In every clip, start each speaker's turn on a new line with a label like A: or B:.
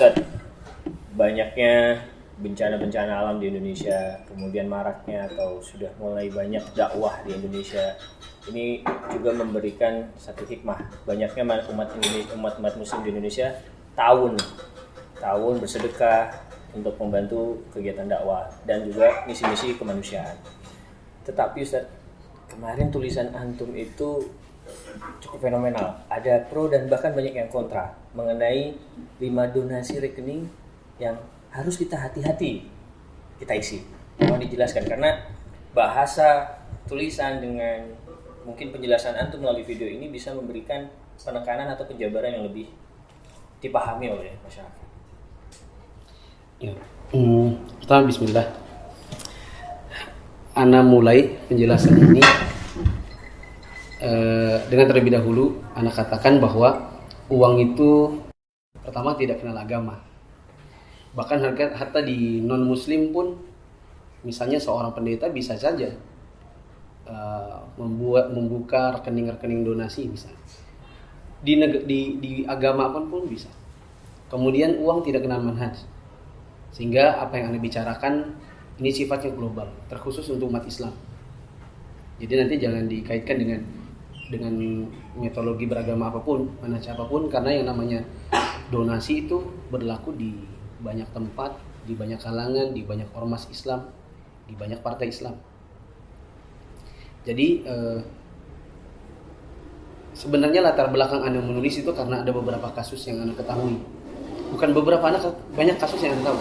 A: Ustadz, banyaknya bencana-bencana alam di Indonesia, kemudian maraknya atau sudah mulai banyak dakwah di Indonesia, ini juga memberikan satu hikmah. Banyaknya umat muslim di Indonesia tahun bersedekah untuk membantu kegiatan dakwah dan juga misi-misi kemanusiaan. Tetapi Ustaz, kemarin tulisan antum itu cukup fenomenal. Ada pro dan bahkan banyak yang kontra mengenai 5 donasi rekening yang harus kita hati-hati kita isi. Mohon dijelaskan karena bahasa tulisan dengan mungkin penjelasan antum melalui video ini bisa memberikan penekanan atau penjabaran yang lebih dipahami oleh masyarakat.
B: Ya. Pertama bismillah. Ana mulai penjelasan ini dengan terlebih dahulu ana katakan bahwa uang itu pertama tidak kenal agama. Bahkan hatta di non muslim pun misalnya seorang pendeta bisa saja membuka rekening donasi misalnya. Di agama pun bisa. Kemudian uang tidak kenal manhaj. Sehingga apa yang Anda bicarakan ini sifatnya global, terkhusus untuk umat Islam. Jadi nanti jangan dikaitkan dengan metodologi beragama apapun, manhaj apapun, karena yang namanya donasi itu berlaku di banyak tempat, di banyak kalangan, di banyak ormas Islam, di banyak partai Islam. Jadi sebenarnya latar belakang Anda menulis itu karena ada beberapa kasus yang Anda ketahui. Bukan beberapa, banyak kasus yang Anda tahu.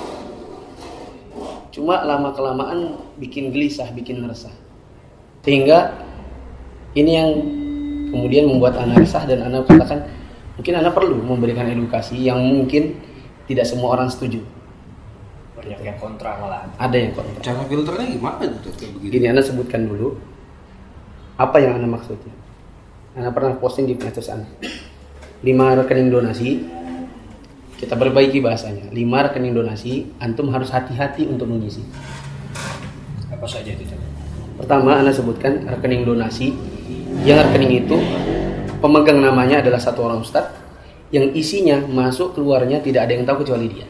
B: Cuma lama-kelamaan bikin gelisah, bikin resah. Sehingga ini yang kemudian membuat Anda resah dan Anda katakan mungkin Anda perlu memberikan edukasi yang mungkin tidak semua orang setuju.
A: Banyak yang kontra malah.
B: Ada yang kontra.
C: Cara filternya gimana tuh kayak begini?
B: Gini, Anda sebutkan dulu apa yang Anda maksudnya. Anda pernah posting di medsos Anda 5 rekening donasi. Kita perbaiki bahasanya. 5 rekening donasi, antum harus hati-hati untuk mengisi.
A: Apa saja itu?
B: Pertama, Anda sebutkan rekening donasi. Yang rekening itu pemegang namanya adalah satu orang ustadz, yang isinya masuk keluarnya tidak ada yang tahu kecuali dia.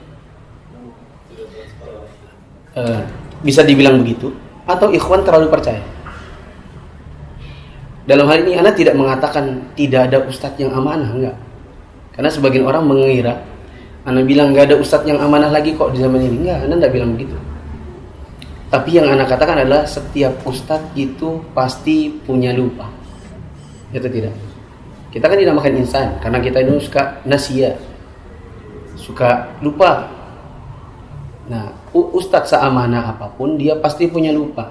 B: Bisa dibilang begitu. Atau ikhwan terlalu percaya. Dalam hal ini Anda tidak mengatakan tidak ada ustadz yang amanah, enggak. Karena sebagian orang mengira Anda bilang enggak ada ustadz yang amanah lagi kok di zaman ini. Enggak, Anda enggak bilang begitu. Tapi yang Anda katakan adalah setiap ustadz itu pasti punya lupa. Itu tidak. Kita kan dinamakan insan karena kita itu suka nasia, suka lupa. Nah, ustadz seamanah apapun dia pasti punya lupa.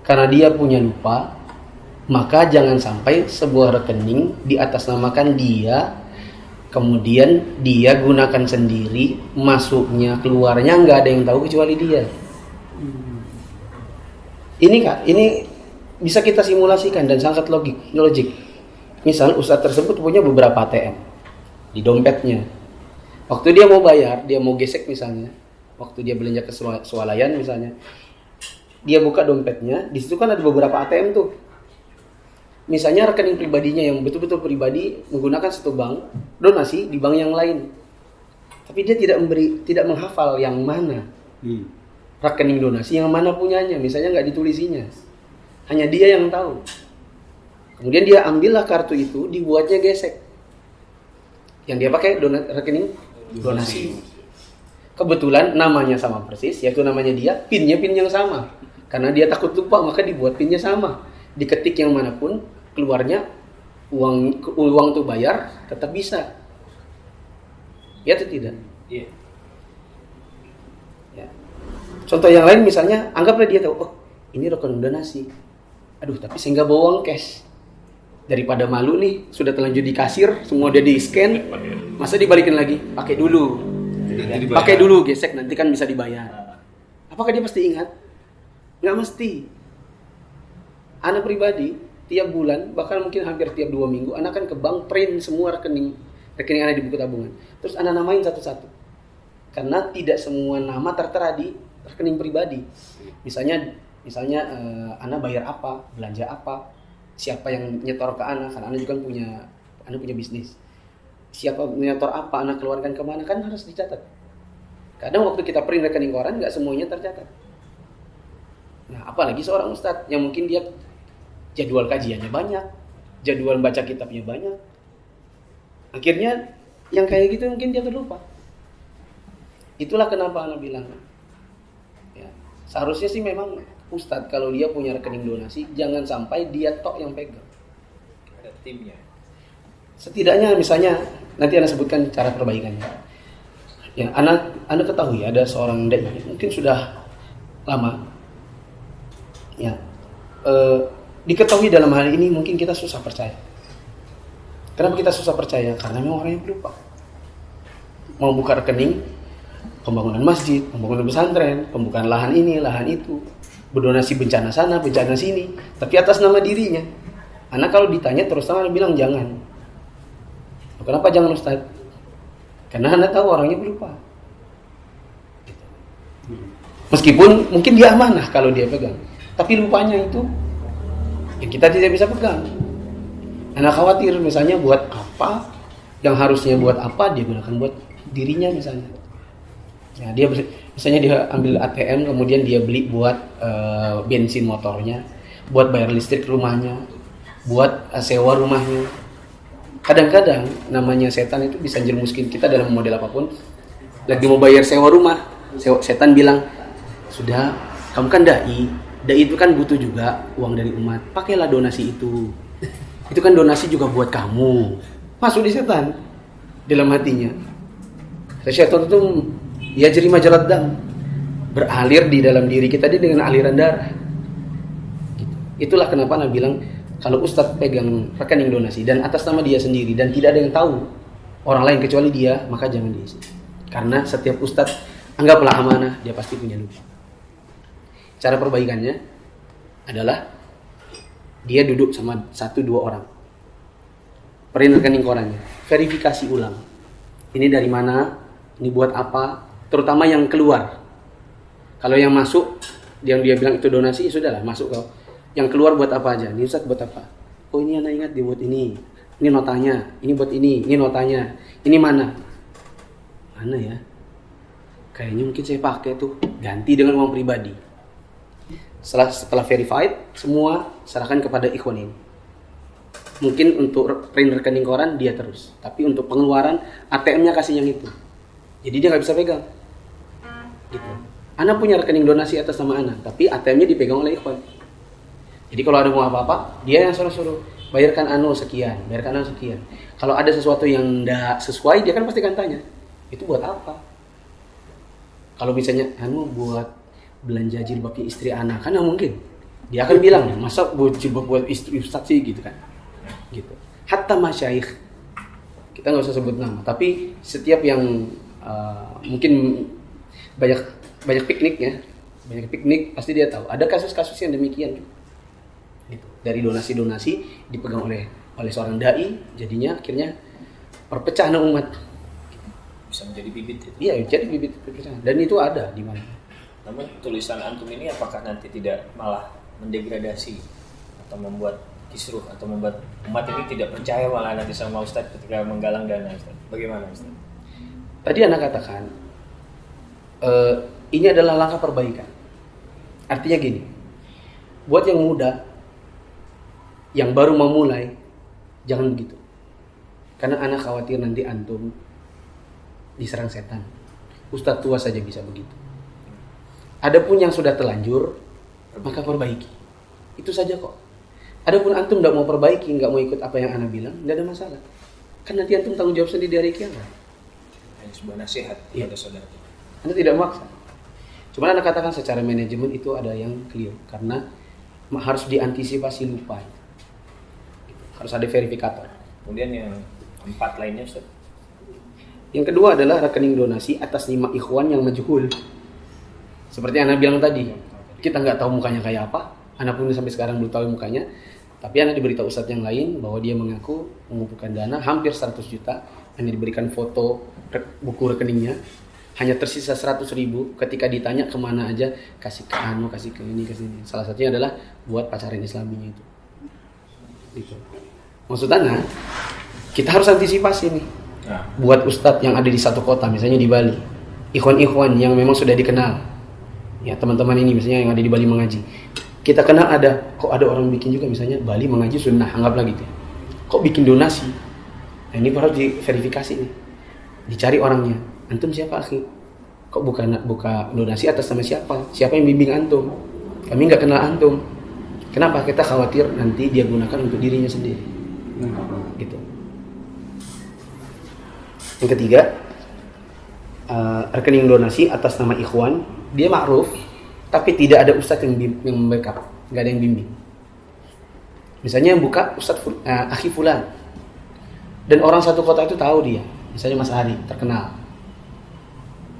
B: Karena dia punya lupa, maka jangan sampai sebuah rekening diatasnamakan dia, kemudian dia gunakan sendiri, masuknya keluarnya nggak ada yang tahu kecuali dia. Ini bisa kita simulasikan dan sangat logik. Misal ustadz tersebut punya beberapa ATM di dompetnya. Waktu dia mau bayar, dia mau gesek misalnya, waktu dia belanja ke swalayan misalnya, dia buka dompetnya, di situ kan ada beberapa ATM tuh. Misalnya rekening pribadinya yang betul-betul pribadi menggunakan satu bank, donasi di bank yang lain. Tapi dia tidak menghafal yang mana rekening donasi, yang mana punyanya, misalnya nggak ditulisinya. Hanya dia yang tahu. Kemudian dia ambillah kartu itu, dibuatnya gesek. Yang dia pakai rekening donasi. Kebetulan namanya sama persis, yaitu namanya dia, pin yang sama. Karena dia takut lupa, maka dibuat pinnya sama. Diketik yang manapun, keluarnya uang itu bayar, tetap bisa. Ya atau tidak?
A: Iya.
B: Ya. Contoh yang lain misalnya, anggaplah dia tahu, oh ini rekening donasi. Aduh, tapi saya nggak bawa uang cash. Daripada malu nih, sudah terlanjur di kasir, semua udah di scan, masa dibalikin lagi? Pakai dulu, gesek, nanti kan bisa dibayar. Apakah dia pasti ingat? Nggak mesti. Ana pribadi, tiap bulan, bahkan mungkin hampir tiap 2 minggu, Ana kan ke bank print semua rekening Ana di buku tabungan. Terus Ana namain satu-satu. Karena tidak semua nama tertera di rekening pribadi. Misalnya Ana bayar apa, belanja apa, siapa yang nyetor ke Ana, karena Ana juga punya bisnis. siapa monitor apa, anak keluarkan kemana, kan harus dicatat. Kadang waktu kita print rekening koran nggak semuanya tercatat. Nah, apalagi seorang ustadz yang mungkin dia jadwal kajiannya banyak, jadwal baca kitabnya banyak. Akhirnya yang kayak gitu mungkin dia terlupa. Itulah kenapa anak bilang, ya, seharusnya sih memang ustadz kalau dia punya rekening donasi, jangan sampai dia tok yang pegang.
A: Ada timnya.
B: Setidaknya misalnya nanti anak sebutkan cara perbaikannya. Ya, anak ketahui ada seorang dai mungkin sudah lama. Ya, diketahui dalam hal ini mungkin kita susah percaya. Kenapa kita susah percaya? Karena memang orangnya pelupa. Mau buka rekening, pembangunan masjid, pembangunan pesantren, pembukaan lahan ini, lahan itu, berdonasi bencana sana, bencana sini, tapi atas nama dirinya. Anak kalau ditanya terus terang bilang jangan. Kenapa jangan Ustaz? Karena anak tahu orangnya pelupa. Meskipun mungkin dia amanah kalau dia pegang, tapi lupanya itu ya kita tidak bisa pegang. Anak khawatir misalnya buat apa, yang harusnya buat apa dia gunakan buat dirinya misalnya. Ya, dia misalnya dia ambil ATM kemudian dia beli buat bensin motornya, buat bayar listrik rumahnya, buat sewa rumahnya. Kadang-kadang namanya setan itu bisa jermuskin kita dalam model apapun. Lagi mau bayar sewa rumah, setan bilang, "Sudah, kamu kan dai itu kan butuh juga uang dari umat. Pakailah donasi itu. Itu kan donasi juga buat kamu." Masuk di setan dalam hatinya. Setan itu ya jeri majalah dam, beralir di dalam diri kita dengan aliran darah. Itulah kenapa Nabi bilang kalau ustadz pegang rekening donasi dan atas nama dia sendiri dan tidak ada yang tahu orang lain kecuali dia, maka jangan diisi. Karena setiap ustadz anggaplah amanah, dia pasti punya lupa. Cara perbaikannya adalah dia duduk sama 1-2 orang, print rekening korannya, verifikasi ulang. Ini dari mana? Ini buat apa? Terutama yang keluar. Kalau yang masuk, yang dia bilang itu donasi, sudahlah masuk kau. Yang keluar buat apa aja? Ini Ustaz buat apa? Oh ini anak ingat dia buat ini. Ini notanya. Ini buat ini notanya. Ini mana? Mana ya? Kayaknya mungkin saya pakai tuh. Ganti dengan uang pribadi. Setelah verified, semua serahkan kepada ikhwan ini. Mungkin untuk print rekening koran dia terus. Tapi untuk pengeluaran ATM-nya kasih yang itu. Jadi dia nggak bisa pegang. Gitu. Anak punya rekening donasi atas nama anak, tapi ATM-nya dipegang oleh ikhwan. Jadi kalau ada mau apa-apa, dia yang suruh bayarkan sekian, bayarkan sekian. Kalau ada sesuatu yang tidak sesuai, dia kan pasti akan tanya, itu buat apa? Kalau misalnya buat belanja jilbabnya istri anak, kan mungkin. Dia akan bilang, masa buat jilbab buat istri ustaz sih gitu kan? Gitu. Hatta masyayikh, kita nggak usah sebut nama, tapi setiap yang mungkin banyak pikniknya, banyak piknik pasti dia tahu. Ada kasus-kasus yang demikian. Gitu. Dari donasi-donasi dipegang oleh seorang dai, jadinya akhirnya perpecahan umat.
A: Bisa menjadi bibit itu.
B: Iya, jadi bibit perpecahan. Dan itu ada di mana.
A: Namun tulisan antum ini apakah nanti tidak malah mendegradasi atau membuat kisruh atau membuat umat ini tidak percaya malah nanti sama Ustadz ketika menggalang dana Ustadz? Bagaimana Ustadz?
B: Tadi anak katakan ini adalah langkah perbaikan. Artinya gini, buat yang muda, yang baru mau mulai, jangan begitu. Karena anak khawatir nanti antum diserang setan. Ustadz tua saja bisa begitu. Adapun yang sudah terlanjur, maka perbaiki. Itu saja kok. Adapun antum tidak mau perbaiki, nggak mau ikut apa yang anak bilang, nggak ada masalah. Kan nanti antum tanggung jawab sendiri dari kiamat.
A: Hanya sebuah nasihat kepada saudara.
B: Anda tidak memaksa. Cuma anak katakan secara manajemen itu ada yang clear. Karena harus diantisipasi lupa. Harus ada verifikator.
A: Kemudian yang 4 lainnya Ustaz.
B: Yang kedua adalah rekening donasi atas nama ikhwan yang majhul. Seperti anak bilang tadi, kita nggak tahu mukanya kayak apa. Anak pun sampai sekarang belum tahu mukanya. Tapi anak diberitahu ustadz yang lain bahwa dia mengaku mengumpulkan dana hampir 100 juta. Hanya diberikan foto buku rekeningnya. Hanya tersisa 100.000. Ketika ditanya kemana aja, kasih ke kasih ke ini, kasih ini. Salah satunya adalah buat pacaran islaminya itu. Gitu. Maksud anak, kita harus antisipasi nih.
A: Nah,
B: buat ustadz yang ada di satu kota, misalnya di Bali, ikhwan-ikhwan yang memang sudah dikenal, ya teman-teman ini misalnya yang ada di Bali mengaji, kita kenal kok ada orang bikin juga misalnya Bali mengaji sunnah, anggaplah gitu, kok bikin donasi, nah ini harus diverifikasi nih, dicari orangnya, antum siapa akhi, kok buka donasi atas nama siapa yang bimbing antum, kami nggak kenal antum, kenapa, kita khawatir nanti dia gunakan untuk dirinya sendiri, gitu. Yang ketiga, rekening donasi atas nama ikhwan, dia ma'ruf, tapi tidak ada ustadz yang membackup, nggak ada yang bimbing. Misalnya yang buka ustadz akhi fulan, dan orang satu kota itu tahu dia, misalnya Mas Ari terkenal,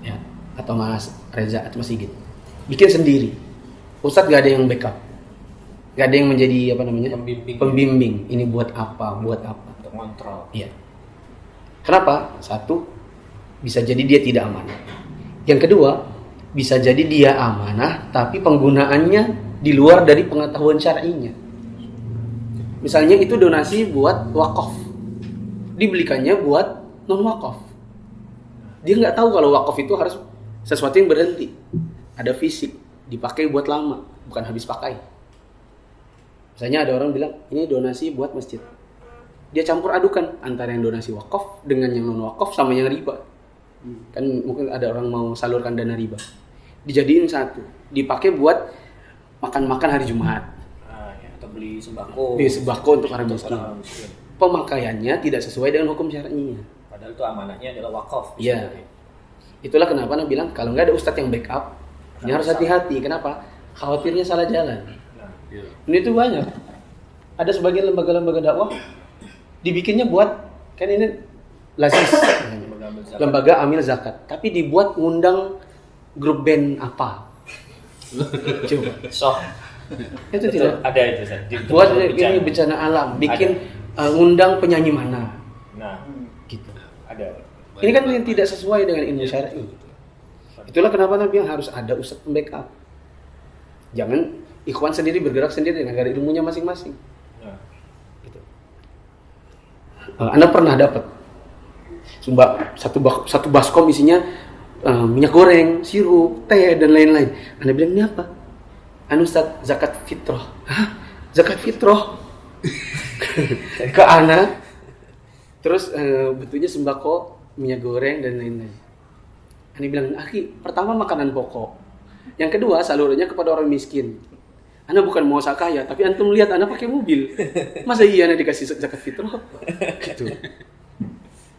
B: ya, atau Mas Reza atau Mas Sigit, bikin sendiri, ustadz nggak ada yang backup, nggak ada yang menjadi pembimbing. Ini buat apa
A: untuk kontrol.
B: Iya. Kenapa? Satu, bisa jadi dia tidak amanah. Yang kedua, bisa jadi dia amanah tapi penggunaannya di luar dari pengetahuan syar'inya. Misalnya itu donasi buat wakaf, dibelikannya buat non wakaf. Dia nggak tahu kalau wakaf itu harus sesuatu yang berhenti, ada fisik, dipakai buat lama, bukan habis pakai. Misalnya ada orang bilang ini donasi buat masjid, dia campur adukan antara yang donasi wakaf dengan yang non wakaf sama yang riba. Kan mungkin ada orang mau salurkan dana riba, dijadiin satu, dipakai buat makan-makan hari Jumat,
A: atau beli sembako
B: untuk orang miskin. Pemakaiannya tidak sesuai dengan hukum syar'inya.
A: Padahal itu amanahnya adalah wakaf.
B: Iya. Itulah kenapa Nabi bilang kalau nggak ada ustadz yang backup, ini harus hati-hati. Kenapa? Khawatirnya salah jalan. Ini tuh banyak. Ada sebagian lembaga-lembaga dakwah dibikinnya buat, kan ini lazis, lembaga amil zakat, tapi dibuat ngundang grup band apa? Coba. Itu tidak
A: ada itu.
B: Buat ini bencana alam, bikin ngundang penyanyi mana?
A: Nah,
B: gitu.
A: Ada.
B: Ini kan yang tidak sesuai dengan ilmu syar'i. Itulah kenapa Nabi yang harus ada ustadz pembackup. Jangan ikhwan sendiri bergerak sendiri dengan ada ilmunya masing-masing.
A: Nah.
B: Gitu. Anda pernah dapat satu baskom isinya minyak goreng, sirup, teh dan lain-lain. Anda bilang ini apa? Ustaz, zakat fitrah. Hah? Zakat fitrah? Ke anak. Terus betulnya sembako, minyak goreng dan lain-lain. Anda bilang, akhi, pertama makanan pokok. Yang kedua salurnya kepada orang miskin. Anda bukan mau kaya, tapi antum lihat Anda pakai mobil. Masa iya Anda dikasih zakat fitrah? Gitu.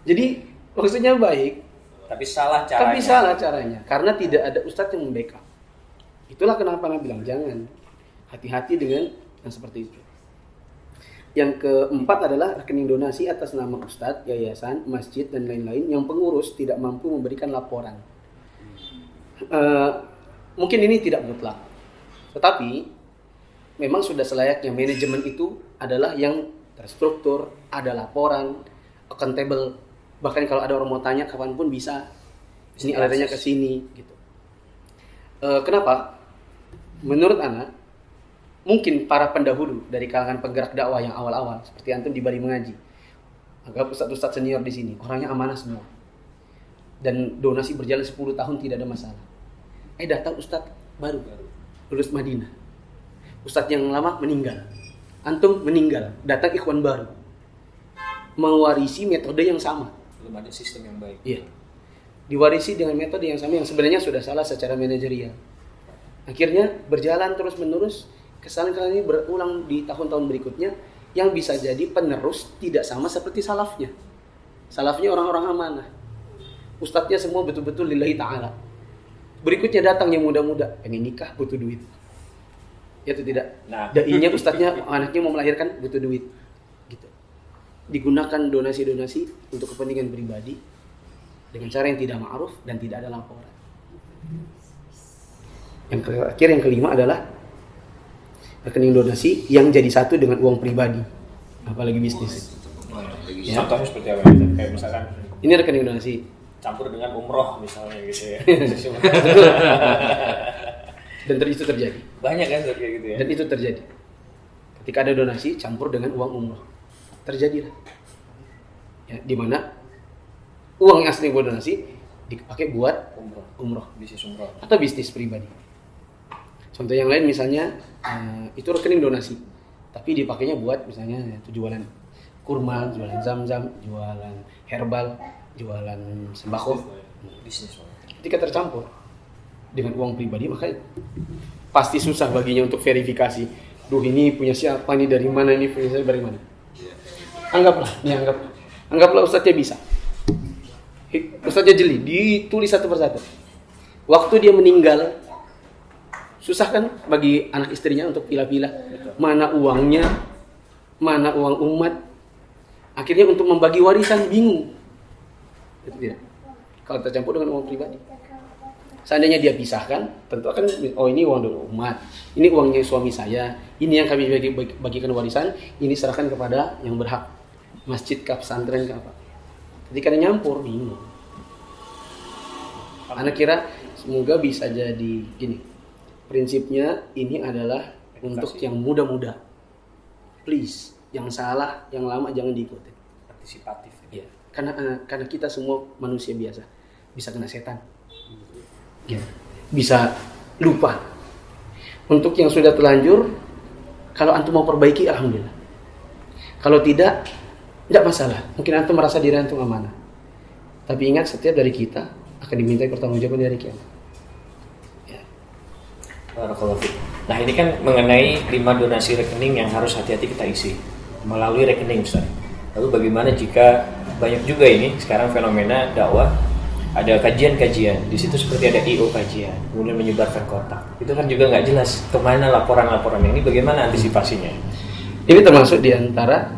B: Jadi maksudnya baik,
A: tapi salah
B: caranya. Karena tidak ada ustadz yang membackup. Itulah kenapa Anda bilang jangan, hati-hati dengan yang seperti itu. Yang keempat adalah rekening donasi atas nama ustadz, yayasan, masjid dan lain-lain yang pengurus tidak mampu memberikan laporan. Mungkin ini tidak mutlak, tetapi memang sudah selayaknya manajemen itu adalah yang terstruktur, ada laporan, accountable. Bahkan kalau ada orang mau tanya kapanpun bisa. Ini alirannya ke sini gitu. Kenapa? Menurut Ana, mungkin para pendahulu dari kalangan penggerak dakwah yang awal-awal seperti antum di Bali mengaji, anggap ustadz senior di sini, orangnya amanah semua. Dan donasi berjalan 10 tahun tidak ada masalah. Datang ustadz baru lulus Madinah. Ustadz yang lama meninggal, antum meninggal, datang ikhwan baru, mewarisi metode yang sama.
A: Belum ada sistem yang baik.
B: Iya, diwarisi dengan metode yang sama yang sebenarnya sudah salah secara manajerial. Akhirnya berjalan terus menerus, kesalahan ini berulang di tahun-tahun berikutnya, yang bisa jadi penerus tidak sama seperti salafnya. Salafnya orang-orang amanah, ustadznya semua betul-betul lillahi ta'ala. Berikutnya datang yang muda-muda, pengen nikah butuh duit. Ya atau tidak?
A: Nah.
B: Dainya ustadznya anaknya mau melahirkan butuh duit. Gitu. Digunakan donasi-donasi untuk kepentingan pribadi dengan cara yang tidak ma'ruf dan tidak ada laporan. Yang terakhir, yang kelima adalah rekening donasi yang jadi satu dengan uang pribadi, apalagi bisnis.
A: Ya. Contohnya seperti apa? Kayak misalkan
B: ini rekening donasi
A: campur dengan umroh misalnya gitu ya.
B: Dan itu terjadi.
A: Banyak kan kayak gitu ya.
B: Dan itu terjadi. Ketika ada donasi campur dengan uang umroh, terjadilah. Ya, di mana uang yang asli buat donasi dipakai buat umroh
A: bisnis umroh.
B: atau bisnis pribadi. Contoh yang lain misalnya itu rekening donasi, tapi dipakainya buat misalnya itu jualan kurma, jualan zam-zam, jualan herbal, jualan sembako.
A: Bisnis.
B: Ketika tercampur dengan uang pribadi, maka pasti susah baginya untuk verifikasi. Duh, ini punya siapa nih, dari mana ini, punya saya dari mana? Anggaplah Ustadznya bisa. Ustadznya jeli, ditulis satu persatu. Waktu dia meninggal, susah kan bagi anak istrinya untuk pilah-pilah mana uangnya, mana uang umat. Akhirnya untuk membagi warisan bingung. Itu tidak. Kalau tercampur dengan uang pribadi. Seandainya dia pisahkan, tentu akan ini uang dari umat, ini uangnya suami saya, ini yang kami bagikan warisan, ini serahkan kepada yang berhak. Masjid ke pesantren ke apa. Ketika dia nyampur bingung. Anak kira semoga bisa jadi gini. Prinsipnya ini adalah untuk yang muda-muda. Please, yang salah, yang lama jangan diikuti.
A: Partisipatif.
B: Ya, karena kita semua manusia biasa, bisa kena setan. Ya, bisa lupa. Untuk yang sudah terlanjur, kalau antum mau perbaiki, alhamdulillah. Kalau tidak masalah. Mungkin antum merasa diri antum amanah. Tapi ingat, setiap dari kita akan dimintai pertanggungjawaban dari kiamat.
A: Barakallahu fiik. Nah, ini kan mengenai 5 donasi rekening yang harus hati-hati kita isi melalui rekening, Ustaz. Lalu bagaimana jika banyak juga ini sekarang fenomena dakwah, ada kajian-kajian, di situ seperti ada IO kajian, kemudian menyebarkan kotak. Itu kan juga nggak jelas kemana laporan-laporan ini, bagaimana antisipasinya? Ini
B: termasuk di antara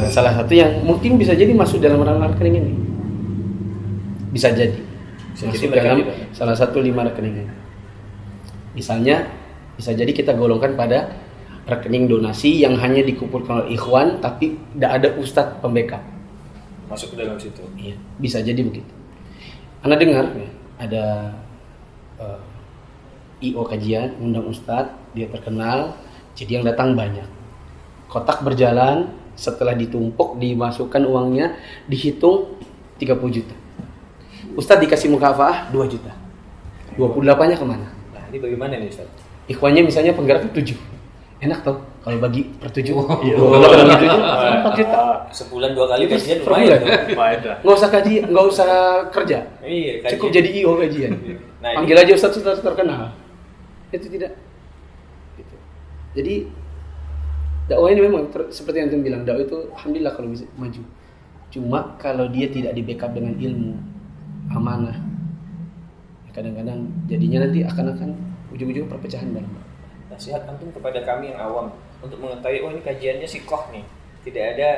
B: salah satu yang mungkin bisa jadi masuk dalam ranah rekening ini. Bisa jadi masuk dalam salah satu 5 rekening ini. Misalnya, bisa jadi kita golongkan pada rekening donasi yang hanya dikumpulkan oleh ikhwan, tapi tidak ada ustadz pembackup.
A: Masuk ke dalam situ.
B: Iya, bisa jadi begitu. Anda dengar, ya, ada IO kajian, undang ustadz, dia terkenal, jadi yang datang banyak. Kotak berjalan, setelah ditumpuk, dimasukkan uangnya, dihitung 30 juta. Ustadz dikasih mukafaah 2 juta. 28-nya kemana?
A: Ini bagaimana nih Ustaz?
B: Ikhwannya misalnya penggerak 7. Enak toh kalau bagi per 7. Kalau bagi 7 4 juta.
A: Sebulan 2 kali kajian lumayan.
B: Enggak usah kaji, enggak usah kerja.
A: Iya, kajian.
B: Cukup jadi IO kajian.
A: Nah,
B: panggil aja Ustaz terkenal. Itu tidak. Gitu. Jadi dakwah ini memang seperti yang antum bilang, dakwah itu alhamdulillah kalau bisa maju. Cuma kalau dia tidak di-backup dengan ilmu, amanah, kadang-kadang jadinya nanti akan ujung-ujung perpecahan dalam.
A: Nasihat antum kepada kami yang awam untuk mengetahui, oh ini kajiannya sikoh nih, tidak ada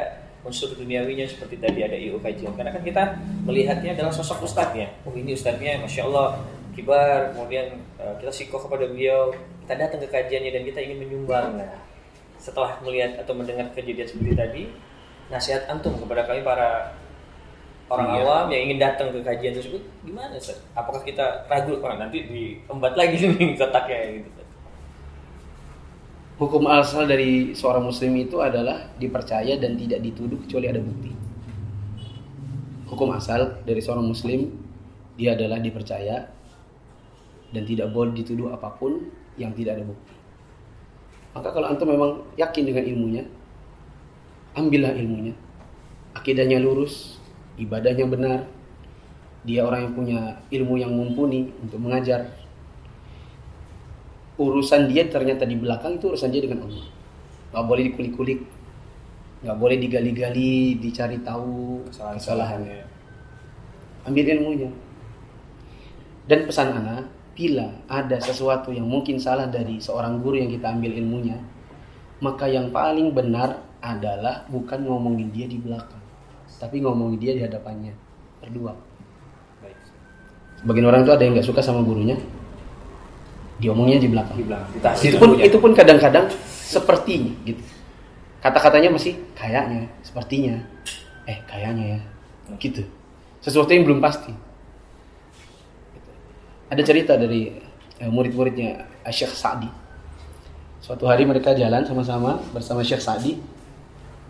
A: unsur duniawinya seperti tadi ada IO kajian. Karena kan kita melihatnya adalah sosok ustadznya. Oh ini ustadznya, masya Allah kibar. Kemudian kita sikoh kepada beliau, kita datang ke kajiannya dan kita ingin menyumbang. Nah, setelah melihat atau mendengar kejadian seperti tadi, nasihat antum kepada kami para orang awam yang ingin datang ke kajian tersebut gimana, Ustaz? Apakah kita ragu nanti diembat lagi nih kotaknya gitu?
B: Hukum asal dari seorang muslim itu adalah dipercaya dan tidak dituduh kecuali ada bukti. Hukum asal dari seorang muslim, dia adalah dipercaya dan tidak boleh dituduh apapun yang tidak ada bukti. Maka kalau antum memang yakin dengan ilmunya, ambillah ilmunya. Akidahnya lurus, ibadahnya benar, dia orang yang punya ilmu yang mumpuni untuk mengajar. Urusan dia ternyata di belakang itu urusan dia dengan Allah. Gak boleh dikulik-kulik, gak boleh digali-gali, dicari tahu kesalahannya. Ambil ilmunya. Dan pesan ana, bila ada sesuatu yang mungkin salah dari seorang guru yang kita ambil ilmunya, maka yang paling benar adalah bukan ngomongin dia di belakang, tapi ngomongin dia di hadapannya berdua. Sebagian orang itu ada yang nggak suka sama gurunya, diomongnya di belakang. Itu pun kadang-kadang sepertinya gitu. Kata-katanya masih kayaknya, sepertinya, kayaknya ya, gitu. Sesuatu yang belum pasti. Ada cerita dari murid-muridnya Syekh Sa'di. Suatu hari mereka jalan sama-sama bersama Syekh Sa'di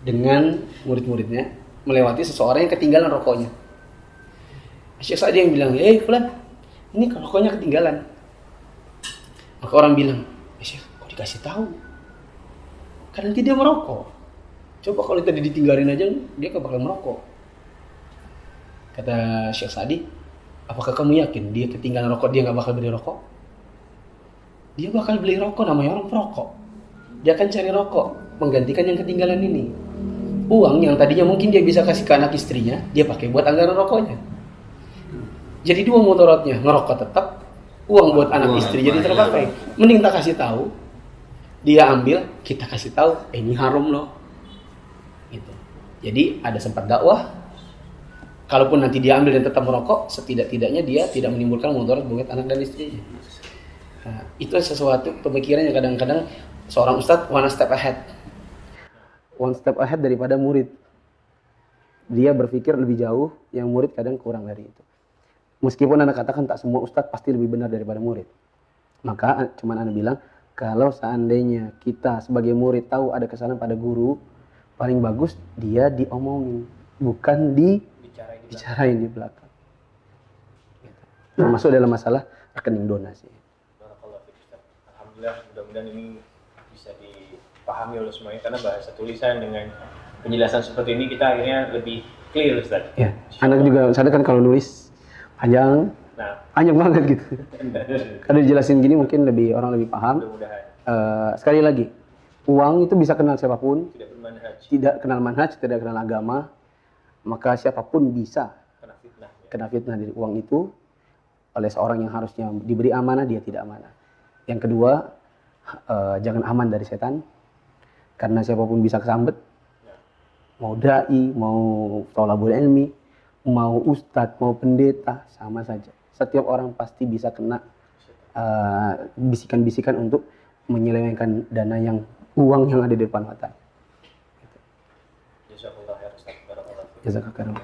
B: dengan murid-muridnya melewati seseorang yang ketinggalan rokoknya. Syekh Sa'di yang bilang, Fulan, ini rokoknya ketinggalan. Maka orang bilang, Syekh, kok dikasih tahu? Kan nanti dia merokok. Coba kalau tadi ditinggalin aja, dia gak bakal merokok. Kata Syekh Sa'di, apakah kamu yakin dia ketinggalan rokok, dia gak bakal beli rokok? Dia bakal beli rokok, namanya orang perokok. Dia akan cari rokok, menggantikan yang ketinggalan ini. Uang yang tadinya mungkin dia bisa kasih ke anak istrinya, dia pakai buat anggaran rokoknya. Jadi dua mudaratnya, ngerokok tetap, uang buat anak istri jadi terpakai. Mending tak kasih tahu, dia ambil, kita kasih tahu, ini haram loh. Gitu. Jadi ada sempat dakwah. Kalaupun nanti dia ambil dan tetap merokok, setidak-tidaknya dia tidak menimbulkan mudarat buat anak dan istrinya. Nah, itu sesuatu pemikiran yang kadang-kadang seorang ustadz one step ahead daripada murid. Dia berpikir lebih jauh, yang murid kadang kurang dari itu. Meskipun Anda katakan tak semua ustadz pasti lebih benar daripada murid. Maka cuman Anda bilang, kalau seandainya kita sebagai murid tahu ada kesalahan pada guru, paling bagus dia diomongin, bukan dibicarain di belakang. Termasuk dalam masalah rekening donasi.
A: Alhamdulillah, mudah-mudahan ini bisa dipahami oleh semuanya, karena bahasa tulisan dengan penjelasan seperti ini kita akhirnya lebih clear, Ustaz.
B: Ya, anak juga sadar kan kalau nulis panjang banget gitu. Kalau dijelasin gini mungkin orang lebih paham. Sekali lagi, uang itu bisa kenal siapapun, tidak kenal manhaj, tidak kenal agama, maka siapapun bisa kena fitnah dari uang itu oleh seorang yang harusnya diberi amanah, dia tidak amanah. Yang kedua, jangan aman dari setan, karena siapapun bisa kesambet. Mau dai, mau thalabul ilmi, mau ustadz, mau pendeta, sama saja. Setiap orang pasti bisa kena bisikan-bisikan untuk menyelewengkan dana uang yang ada di depan mata.
A: Jazakallah khair, Ustaz.
B: Jazakallah.